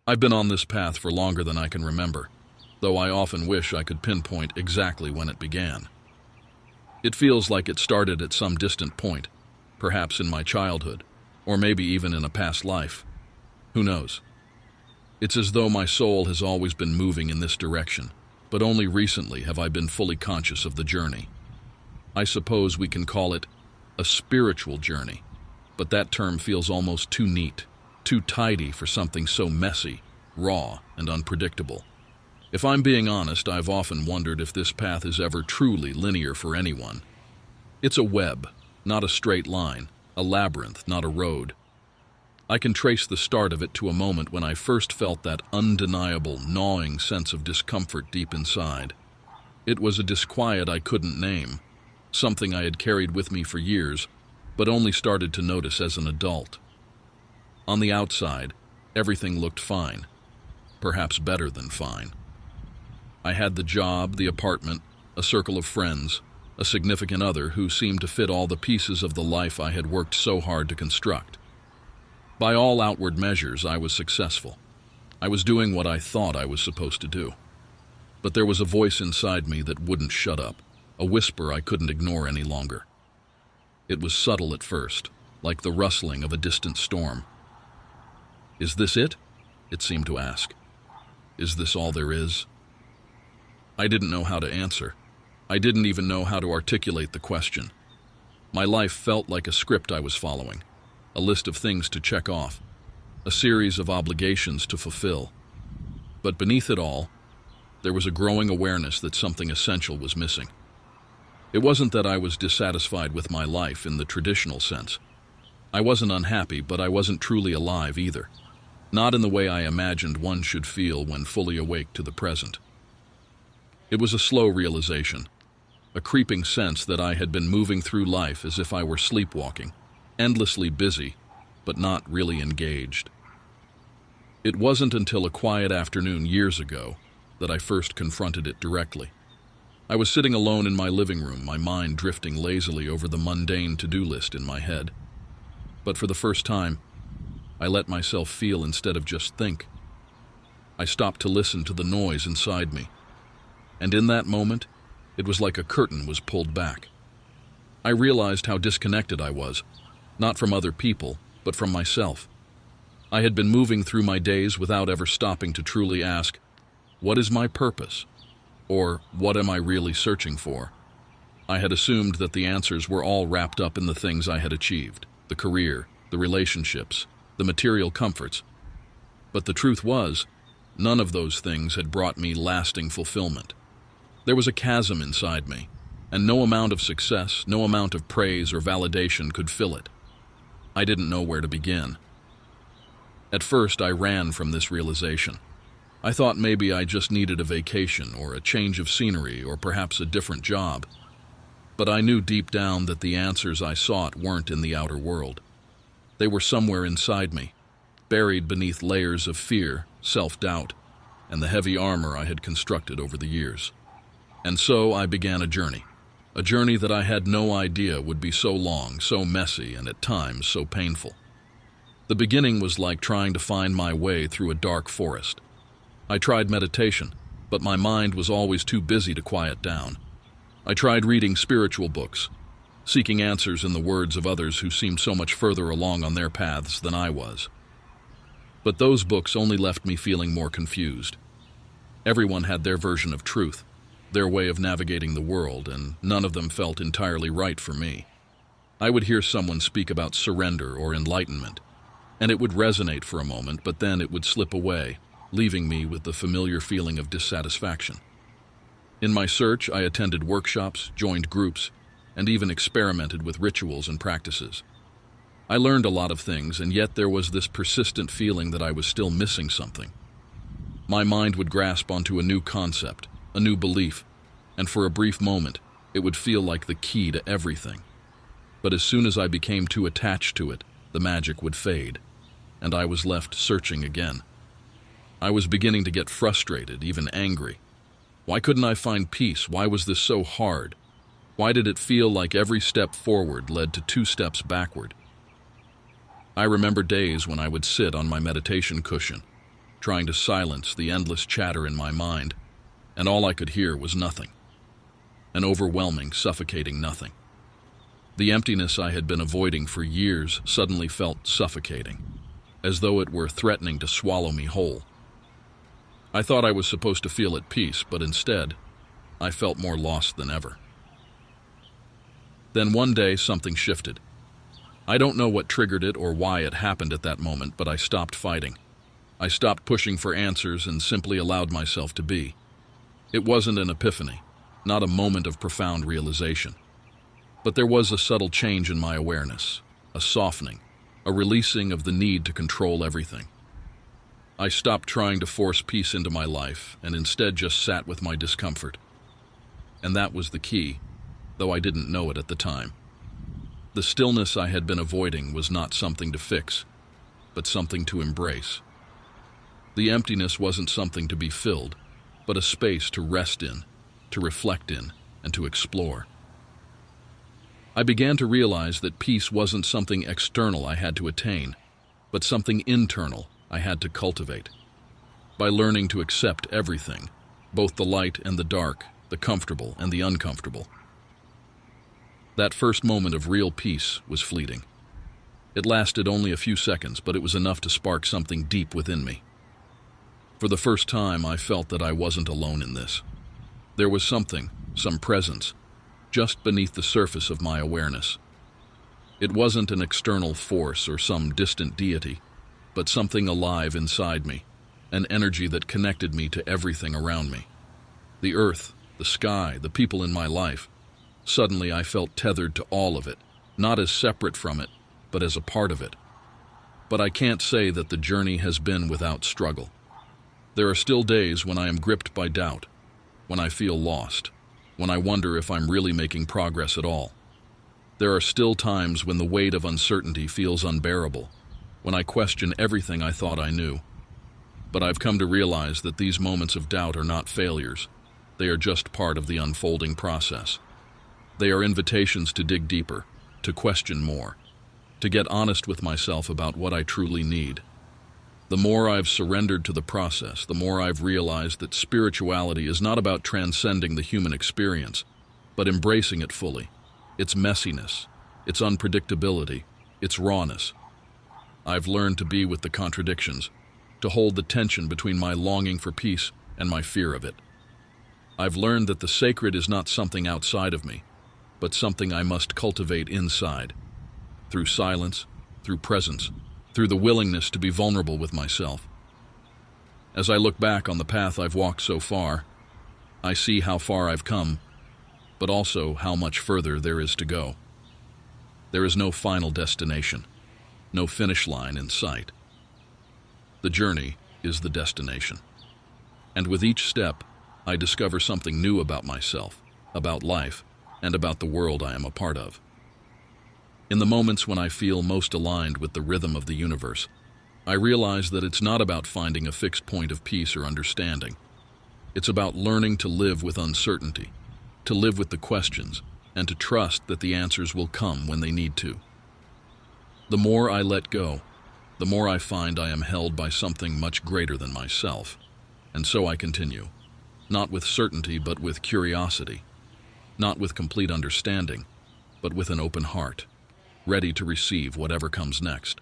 I've been on this path for longer than I can remember, though I often wish I could pinpoint exactly when it began. It feels like it started at some distant point, perhaps in my childhood, or maybe even in a past life. Who knows? It's as though my soul has always been moving in this direction, but only recently have I been fully conscious of the journey. I suppose we can call it a spiritual journey, but that term feels almost too neat, too tidy for something so messy, raw, and unpredictable. If I'm being honest, I've often wondered if this path is ever truly linear for anyone. It's a web, not a straight line, a labyrinth, not a road. I can trace the start of it to a moment when I first felt that undeniable, gnawing sense of discomfort deep inside. It was a disquiet I couldn't name, something I had carried with me for years, but only started to notice as an adult. On the outside, everything looked fine, perhaps better than fine. I had the job, the apartment, a circle of friends, a significant other who seemed to fit all the pieces of the life I had worked so hard to construct. By all outward measures, I was successful. I was doing what I thought I was supposed to do. But there was a voice inside me that wouldn't shut up, a whisper I couldn't ignore any longer. It was subtle at first, like the rustling of a distant storm. "Is this it?" it seemed to ask. "Is this all there is?" I didn't know how to answer. I didn't even know how to articulate the question. My life felt like a script I was following, a list of things to check off, a series of obligations to fulfill. But beneath it all, there was a growing awareness that something essential was missing. It wasn't that I was dissatisfied with my life in the traditional sense. I wasn't unhappy, but I wasn't truly alive either. Not in the way I imagined one should feel when fully awake to the present. It was a slow realization, a creeping sense that I had been moving through life as if I were sleepwalking, endlessly busy, but not really engaged. It wasn't until a quiet afternoon years ago that I first confronted it directly. I was sitting alone in my living room, my mind drifting lazily over the mundane to-do list in my head. But for the first time, I let myself feel instead of just think. I stopped to listen to the noise inside me. And in that moment, it was like a curtain was pulled back. I realized how disconnected I was, not from other people, but from myself. I had been moving through my days without ever stopping to truly ask, what is my purpose? Or what am I really searching for? I had assumed that the answers were all wrapped up in the things I had achieved, the career, the relationships, the material comforts. But the truth was, none of those things had brought me lasting fulfillment. There was a chasm inside me, and no amount of success, no amount of praise or validation could fill it. I didn't know where to begin. At first, I ran from this realization. I thought maybe I just needed a vacation or a change of scenery or perhaps a different job. But I knew deep down that the answers I sought weren't in the outer world. They were somewhere inside me, buried beneath layers of fear, self-doubt, and the heavy armor I had constructed over the years. And so I began a journey that I had no idea would be so long, so messy, and at times so painful. The beginning was like trying to find my way through a dark forest. I tried meditation, but my mind was always too busy to quiet down. I tried reading spiritual books, seeking answers in the words of others who seemed so much further along on their paths than I was. But those books only left me feeling more confused. Everyone had their version of truth, their way of navigating the world, and none of them felt entirely right for me. I would hear someone speak about surrender or enlightenment, and it would resonate for a moment, but then it would slip away, leaving me with the familiar feeling of dissatisfaction. In my search, I attended workshops, joined groups, and even experimented with rituals and practices. I learned a lot of things, and yet there was this persistent feeling that I was still missing something. My mind would grasp onto a new concept, a new belief, and for a brief moment, it would feel like the key to everything. But as soon as I became too attached to it, the magic would fade, and I was left searching again. I was beginning to get frustrated, even angry. Why couldn't I find peace? Why was this so hard? Why did it feel like every step forward led to 2 steps backward? I remember days when I would sit on my meditation cushion, trying to silence the endless chatter in my mind, and all I could hear was nothing. An overwhelming, suffocating nothing. The emptiness I had been avoiding for years suddenly felt suffocating, as though it were threatening to swallow me whole. I thought I was supposed to feel at peace, but instead, I felt more lost than ever. Then one day, something shifted. I don't know what triggered it or why it happened at that moment, but I stopped fighting. I stopped pushing for answers and simply allowed myself to be. It wasn't an epiphany, not a moment of profound realization. But there was a subtle change in my awareness, a softening, a releasing of the need to control everything. I stopped trying to force peace into my life and instead just sat with my discomfort. And that was the key, though I didn't know it at the time. The stillness I had been avoiding was not something to fix, but something to embrace. The emptiness wasn't something to be filled, but a space to rest in, to reflect in, and to explore. I began to realize that peace wasn't something external I had to attain, but something internal I had to cultivate. By learning to accept everything, both the light and the dark, the comfortable and the uncomfortable. That first moment of real peace was fleeting. It lasted only a few seconds, but it was enough to spark something deep within me. For the first time, I felt that I wasn't alone in this. There was something, some presence, just beneath the surface of my awareness. It wasn't an external force or some distant deity, but something alive inside me, an energy that connected me to everything around me. The earth, the sky, the people in my life. Suddenly I felt tethered to all of it, not as separate from it, but as a part of it. But I can't say that the journey has been without struggle. There are still days when I am gripped by doubt, when I feel lost, when I wonder if I'm really making progress at all. There are still times when the weight of uncertainty feels unbearable, when I question everything I thought I knew. But I've come to realize that these moments of doubt are not failures. They are just part of the unfolding process. They are invitations to dig deeper, to question more, to get honest with myself about what I truly need. The more I've surrendered to the process, the more I've realized that spirituality is not about transcending the human experience, but embracing it fully, its messiness, its unpredictability, its rawness. I've learned to be with the contradictions, to hold the tension between my longing for peace and my fear of it. I've learned that the sacred is not something outside of me, but something I must cultivate inside, through silence, through presence, through the willingness to be vulnerable with myself. As I look back on the path I've walked so far, I see how far I've come, but also how much further there is to go. There is no final destination, no finish line in sight. The journey is the destination. And with each step, I discover something new about myself, about life, and about the world I am a part of. In the moments when I feel most aligned with the rhythm of the universe, I realize that it's not about finding a fixed point of peace or understanding. It's about learning to live with uncertainty, to live with the questions, and to trust that the answers will come when they need to. The more I let go, the more I find I am held by something much greater than myself. And so I continue, not with certainty but with curiosity, not with complete understanding, but with an open heart, ready to receive whatever comes next.